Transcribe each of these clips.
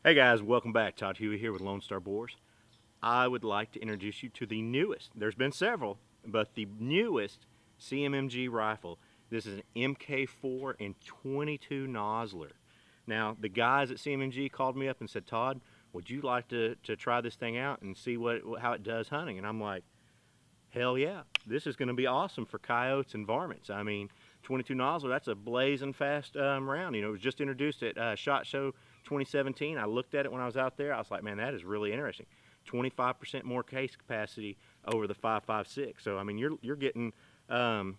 Hey guys, welcome back. Todd Huey here with Lone Star Boars. I would like to introduce you to the newest, there's been several, but the newest Cmmg rifle. This is an MK4 and 22 Nosler. Now, the guys at Cmmg called me up and said, Todd, would you like to try this thing out and see how it does hunting? And I'm like, hell yeah, this is going to be awesome for coyotes and varmints. I mean, 22 Nosler, that's a blazing fast round. You know, it was just introduced at SHOT Show 2017. I looked at it when I was out there. I was like, man, that is really interesting. 25% more case capacity over the 5.56. So I mean, you're getting 22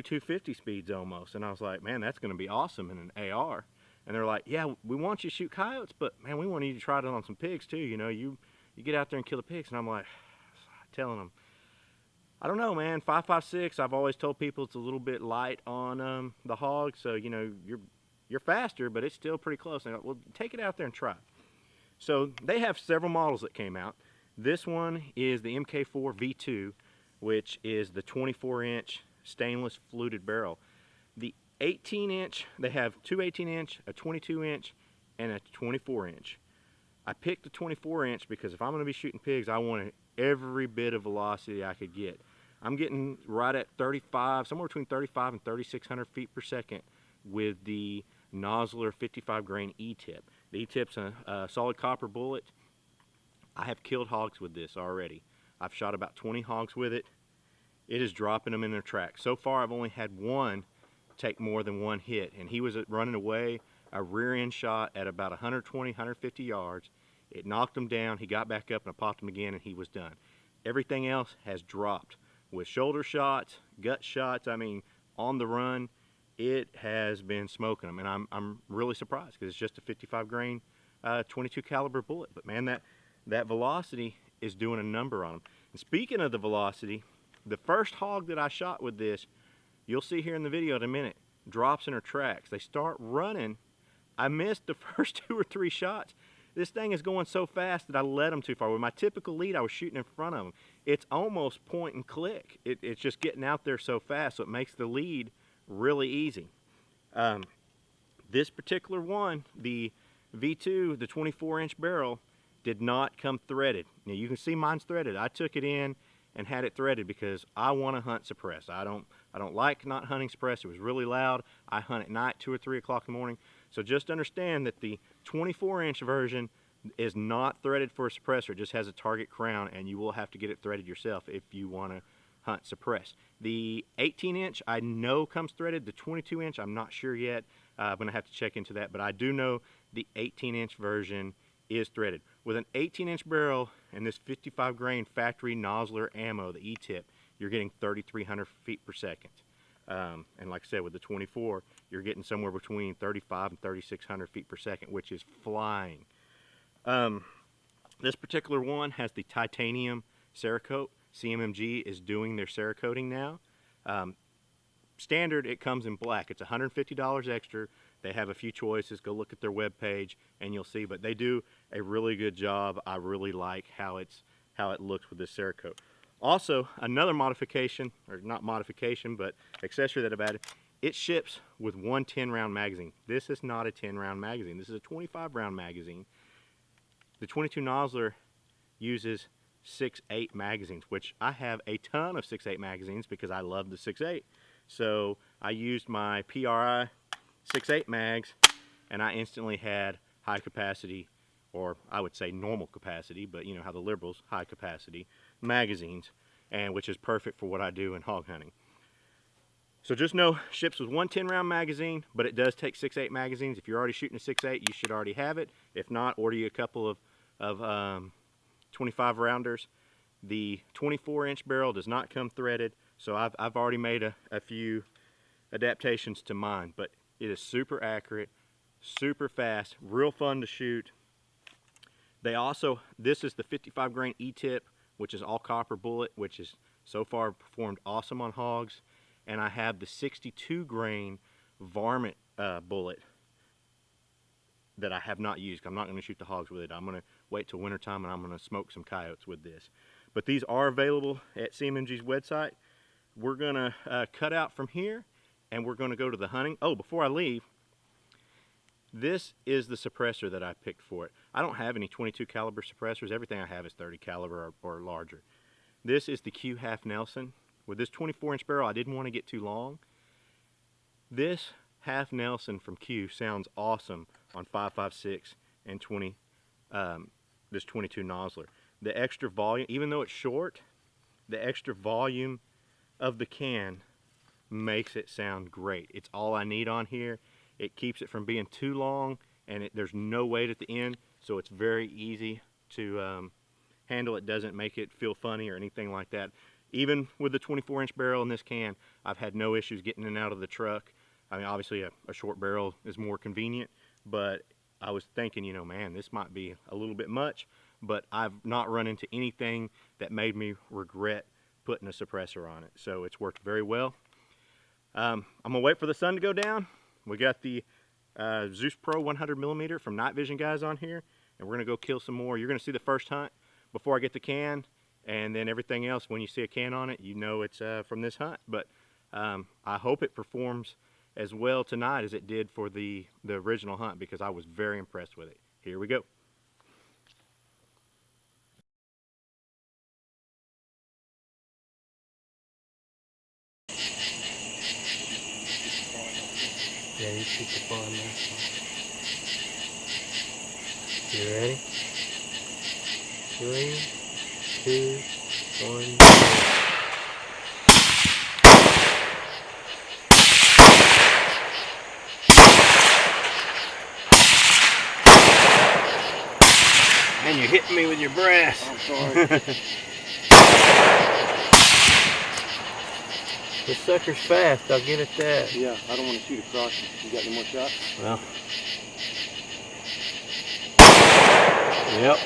250 speeds almost. And I was like, man, that's going to be awesome in an AR. And they're like, yeah, we want you to shoot coyotes, but man, we want you to try it on some pigs too. You know, you get out there and kill the pigs. And I'm like, telling them, I don't know, man. 5.56. I've always told people it's a little bit light on the hogs, so you know you're faster, but it's still pretty close. And well, take it out there and try. So they have several models that came out. This one is the MK4 V2, which is the 24-inch stainless fluted barrel. The 18-inch, they have two 18-inch, a 22-inch, and a 24-inch. I picked the 24-inch because if I'm going to be shooting pigs, I want every bit of velocity I could get. I'm getting right at 35, somewhere between 35 and 3,600 feet per second with the Nosler 55 grain E-tip. The E-tip's a solid copper bullet. I have killed hogs with this already. I've shot about 20 hogs with it. It is dropping them in their tracks. So far, I've only had one take more than one hit, and he was running away, a rear end shot at about 120, 150 yards. It knocked him down. He got back up and I popped him again, and he was done. Everything else has dropped with shoulder shots, gut shots. I mean, on the run, it has been smoking them, and I'm really surprised because it's just a 55 grain 22 caliber bullet. But man, that velocity is doing a number on them. And speaking of the velocity, the first hog that I shot with this, you'll see here in the video in a minute, drops in her tracks. They start running. I missed the first 2 or 3 shots. This thing is going so fast that I let them too far. With my typical lead, I was shooting in front of them. It's almost point and click. It's just getting out there so fast, so it makes the lead really easy. This particular one, the V2, the 24-inch barrel, did not come threaded. Now you can see mine's threaded. I took it in and had it threaded because I want to hunt suppressed. I don't like not hunting suppressed. It was really loud. I hunt at night, 2 or 3 o'clock in the morning. So just understand that the 24-inch version is not threaded for a suppressor. It just has a target crown, and you will have to get it threaded yourself if you want to hunt suppressed. The 18-inch I know comes threaded. The 22-inch I'm not sure yet. I'm going to have to check into that, but I do know the 18-inch version is threaded. With an 18-inch barrel and this 55 grain factory Nosler ammo, the E-tip, you're getting 3,300 feet per second. And like I said, with the 24, you're getting somewhere between 35 and 3,600 feet per second, which is flying. This particular one has the titanium Cerakote. Cmmg is doing their Cerakoting now. Standard, it comes in black. It's $150 extra. They have a few choices. Go look at their webpage and you'll see, but they do a really good job. I really like how it looks with this Cerakote. Also, another modification, or not modification, but accessory that I've added, it ships with one 10-round magazine. This is not a 10-round magazine. This is a 25-round magazine. The 22 Nosler uses 6.8 magazines, which I have a ton of 6.8 magazines because I love the 6.8. So I used my PRI 6.8 mags, and I instantly had high capacity, or I would say normal capacity, but you know how the liberals, high capacity magazines, and which is perfect for what I do in hog hunting. So just know, ships with one 10-round magazine, but it does take 6.8 magazines. If you're already shooting a 6.8, you should already have it. If not, order you a couple of 25 rounders. The 24-inch barrel does not come threaded, so I've already made a few adaptations to mine, but it is super accurate, super fast, real fun to shoot. They also, this is the 55 grain E-tip, which is all copper bullet, which is so far performed awesome on hogs. And I have the 62 grain varmint bullet that I have not used. I'm not going to shoot the hogs with it. I'm going to wait till wintertime and I'm going to smoke some coyotes with this. But these are available at Cmmg's website. We're going to cut out from here and we're going to go to the hunting. Oh, before I leave, This is the suppressor that I picked for it. I don't have any 22 caliber suppressors. Everything I have is 30 caliber or larger. This is the Q half Nelson. With this 24-inch barrel, I didn't want to get too long. This half Nelson from Q sounds awesome on 5.56 and 20. This 22 Nosler. The extra volume, even though it's short, the extra volume of the can makes it sound great. It's all I need on here. It keeps it from being too long, and there's no weight at the end, so it's very easy to handle. It doesn't make it feel funny or anything like that. Even with the 24-inch barrel in this can, I've had no issues getting in and out of the truck. I mean, obviously a short barrel is more convenient, but I was thinking, you know, man, this might be a little bit much, but I've not run into anything that made me regret putting a suppressor on it. So it's worked very well. I'm gonna wait for the sun to go down. We got the Zeus Pro 100mm from Night Vision guys on here, and we're gonna go kill some more. You're gonna see the first hunt before I get the can, and then everything else, when you see a can on it, you know it's from this hunt. But I hope it performs as well tonight as it did for the original hunt, because I was very impressed with it. Here we go. Yeah, you keep the fun there. You ready? 3, 2, 1. And you're hitting me with your brass. I'm sorry. This sucker's fast, I'll get at that. Yeah, I don't want to shoot across it. You got any more shots? Well. Yep.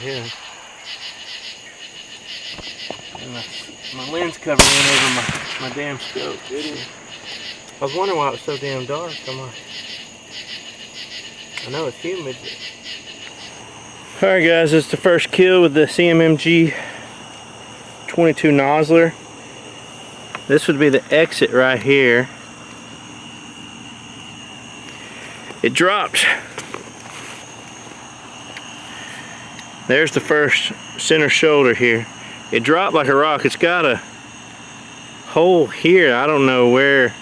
Yeah. And my lens covered in over my damn scope. I was wondering why it was so damn dark. I know it's humid. Alright guys, it's the first kill with the Cmmg 22 Nosler. This would be the exit right here. It dropped. There's the first center shoulder here. It dropped like a rock. It's got a hole here. I don't know where.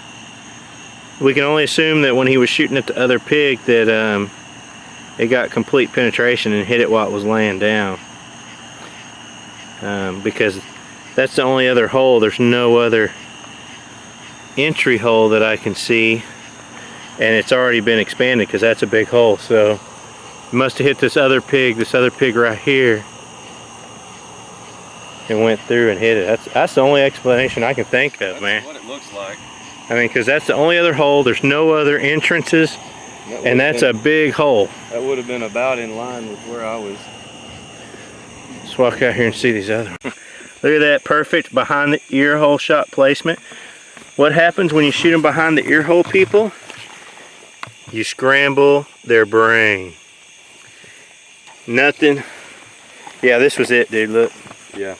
We can only assume that when he was shooting at the other pig that it got complete penetration and hit it while it was laying down. Because that's the only other hole. There's no other entry hole that I can see, and it's already been expanded because that's a big hole. So it must have hit this other pig right here, and went through and hit it. That's the only explanation I can think of, man. That's what it looks like. I mean, because that's the only other hole. There's no other entrances, and that's a big hole. That would have been about in line with where I was. Let's walk out here and see these other ones. Look at that, perfect behind the ear hole shot placement. What happens when you shoot them behind the ear hole, people? You scramble their brain. Nothing. Yeah, this was it, dude. Look. Yeah.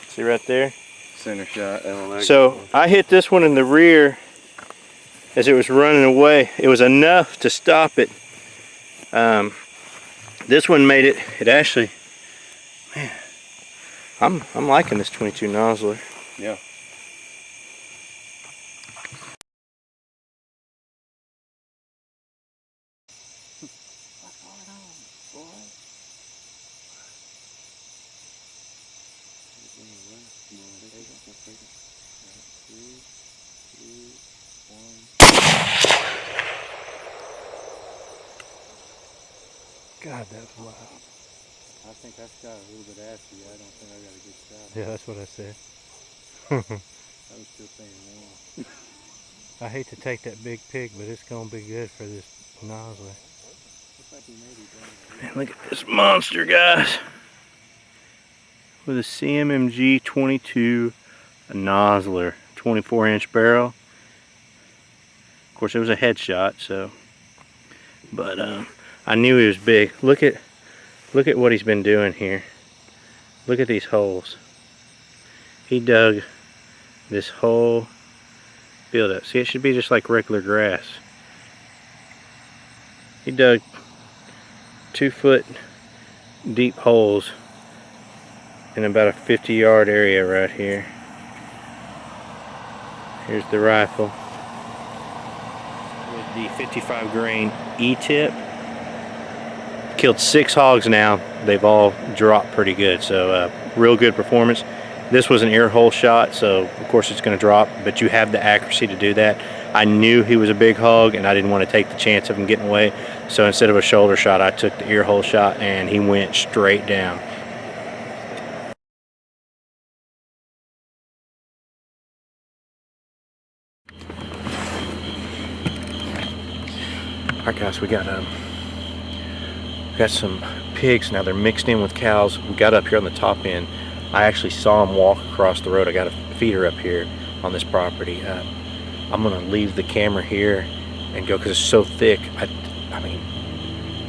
See right there? Center shot. So I hit this one in the rear as it was running away. It was enough to stop it. This one made it. It actually, man, I'm liking this 22 Nosler. Yeah. God, that was loud. I think I shot a little bit after you. I don't think I got a good shot. Yeah, that's what I said. I was still saying one. I hate to take that big pig, but it's gonna be good for this Nosler. Looks like he may be done. Man, look at this monster, guys. With a Cmmg 22 Nosler, 24-inch barrel. Of course, it was a headshot, so. But I knew he was big. Look at what he's been doing here. Look at these holes. He dug this whole field up. See, it should be just like regular grass. He dug 2-foot deep holes in about a 50-yard area right here. Here's the rifle with the 55 grain E-tip. Killed 6 hogs now. They've all dropped pretty good, so real good performance. This was an ear hole shot, so of course it's going to drop, but you have the accuracy to do that. I knew he was a big hog and I didn't want to take the chance of him getting away, so instead of a shoulder shot I took the ear hole shot and he went straight down. Alright guys, we got some pigs now. They're mixed in with cows. We got up here on the top end. I actually saw them walk across the road. I got a feeder up here on this property. I'm gonna leave the camera here and go because it's so thick. I mean,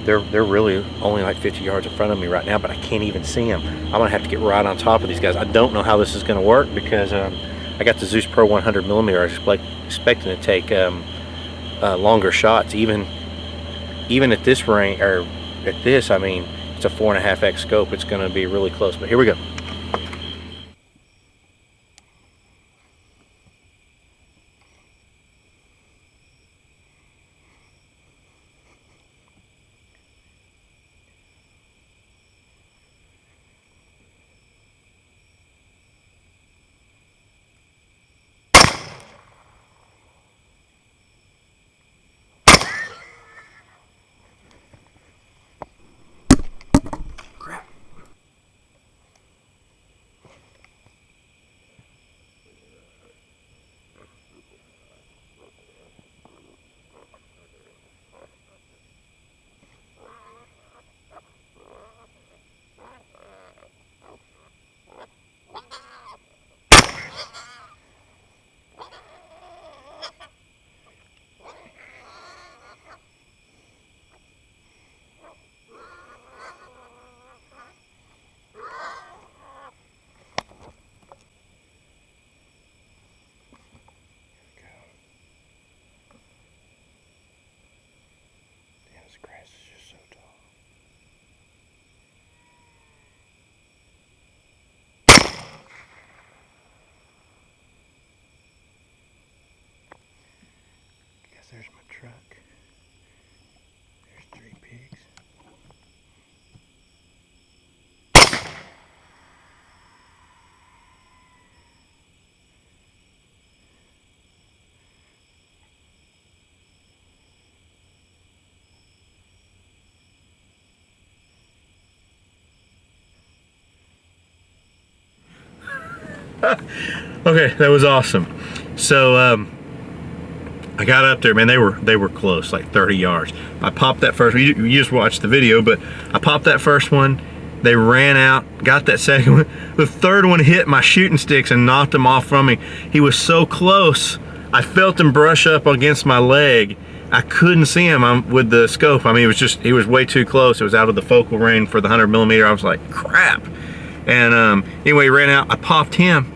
they're really only like 50 yards in front of me right now, but I can't even see them. I'm gonna have to get right on top of these guys. I don't know how this is gonna work because I got the Zeus Pro 100mm. I was expecting to take longer shots, even at this range, or at this, I mean, it's a 4.5x scope. It's gonna be really close, but here we go. Grass is just so tall. Guess there's my truck. There's 3 pigs. Okay, that was awesome. So I got up there, man. They were close, like 30 yards. I popped that first one. You just watched the video, but I popped that first one. They ran out, got that second one. The third one hit my shooting sticks and knocked him off from me. He was so close. I felt him brush up against my leg. I couldn't see him with the scope. I mean, he was way too close. It was out of the focal range for the 100mm. I was like, crap. And anyway, he ran out. I popped him.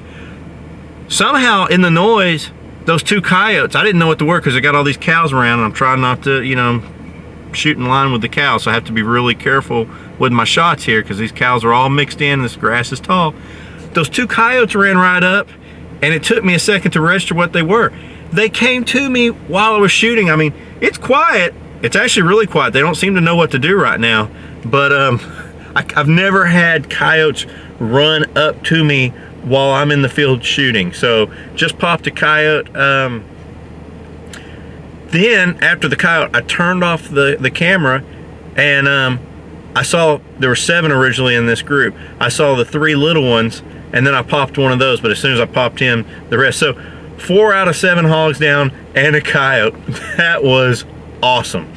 Somehow in the noise, those 2 coyotes, I didn't know what to work because I got all these cows around and I'm trying not to, you know, shoot in line with the cows. So I have to be really careful with my shots here because these cows are all mixed in and this grass is tall. Those 2 coyotes ran right up and it took me a second to register what they were. They came to me while I was shooting. I mean, it's quiet. It's actually really quiet. They don't seem to know what to do right now. But I've never had coyotes run up to me while I'm in the field shooting. So just popped a coyote. Then after the coyote, I turned off the camera and I saw there were 7 originally in this group. I saw the 3 little ones and then I popped one of those, but as soon as I popped him, the rest. So 4 out of 7 hogs down and a coyote. That was awesome.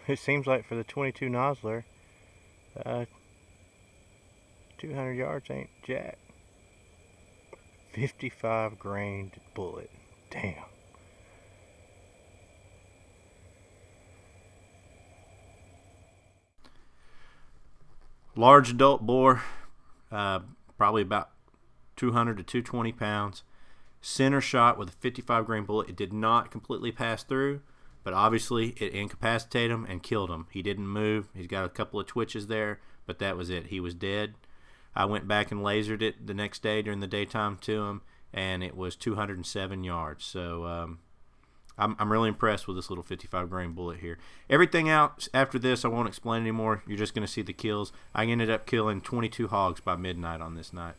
it seems like for the 22 Nosler, 200 yards ain't jack. 55 grain bullet. Damn. Large adult boar, probably about 200 to 220 pounds. Center shot with a 55 grain bullet. It did not completely pass through, but obviously it incapacitated him and killed him. He didn't move. He's got a couple of twitches there, but that was it. He was dead. I went back and lasered it the next day during the daytime to him, and it was 207 yards. So I'm really impressed with this little 55 grain bullet here. Everything else after this I won't explain anymore. You're just going to see the kills. I ended up killing 22 hogs by midnight on this night.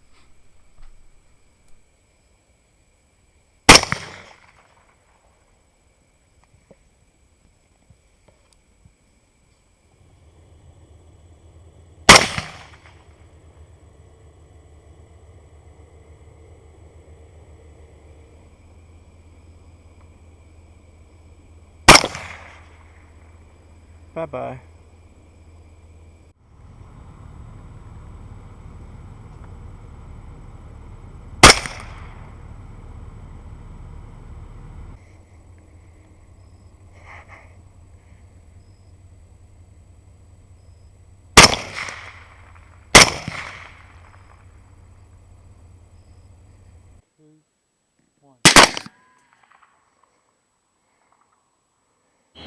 Bye-bye.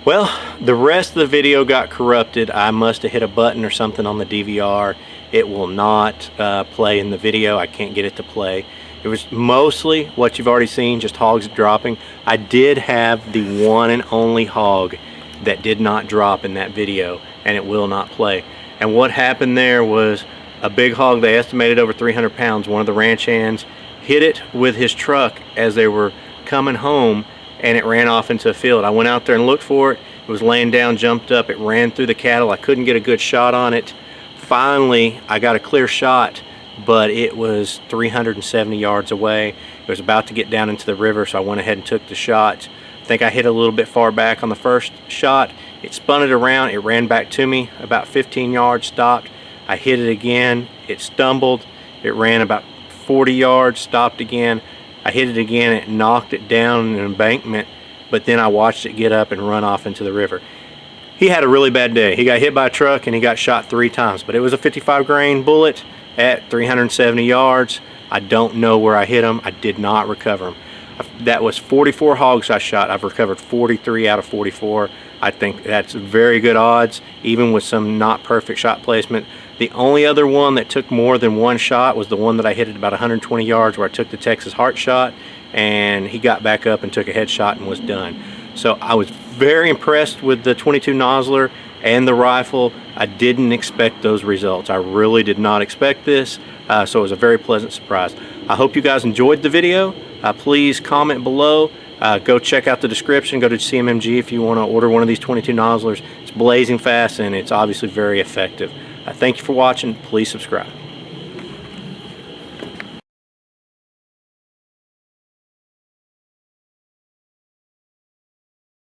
Well, the rest of the video got corrupted. I must have hit a button or something on the DVR. It will not play in the video. I can't get it to play. It was mostly what you've already seen, just hogs dropping. I did have the one and only hog that did not drop in that video, and it will not play. And what happened there was a big hog, they estimated over 300 pounds, one of the ranch hands, hit it with his truck as they were coming home, and it ran off into a field. I went out there and looked for it. It was laying down, jumped up, it ran through the cattle. I couldn't get a good shot on it. Finally, I got a clear shot, but it was 370 yards away. It was about to get down into the river, so I went ahead and took the shot. I think I hit a little bit far back on the first shot. It spun it around, it ran back to me about 15 yards, stopped. I hit it again, it stumbled, it ran about 40 yards, stopped again. I hit it again, it knocked it down an embankment, but then I watched it get up and run off into the river. He had a really bad day. He got hit by a truck and he got shot 3 times, but it was a 55 grain bullet at 370 yards. I don't know where I hit him. I did not recover him. That was 44 hogs I shot. I've recovered 43 out of 44. I think that's very good odds, even with some not perfect shot placement. The only other one that took more than one shot was the one that I hit at about 120 yards where I took the Texas heart shot, and he got back up and took a headshot and was done. So I was very impressed with the 22 Nosler and the rifle. I didn't expect those results. I really did not expect this, so it was a very pleasant surprise. I hope you guys enjoyed the video. Please comment below. Go check out the description. Go to Cmmg if you want to order one of these 22 Noslers. It's blazing fast and it's obviously very effective. Thank you for watching. Please subscribe.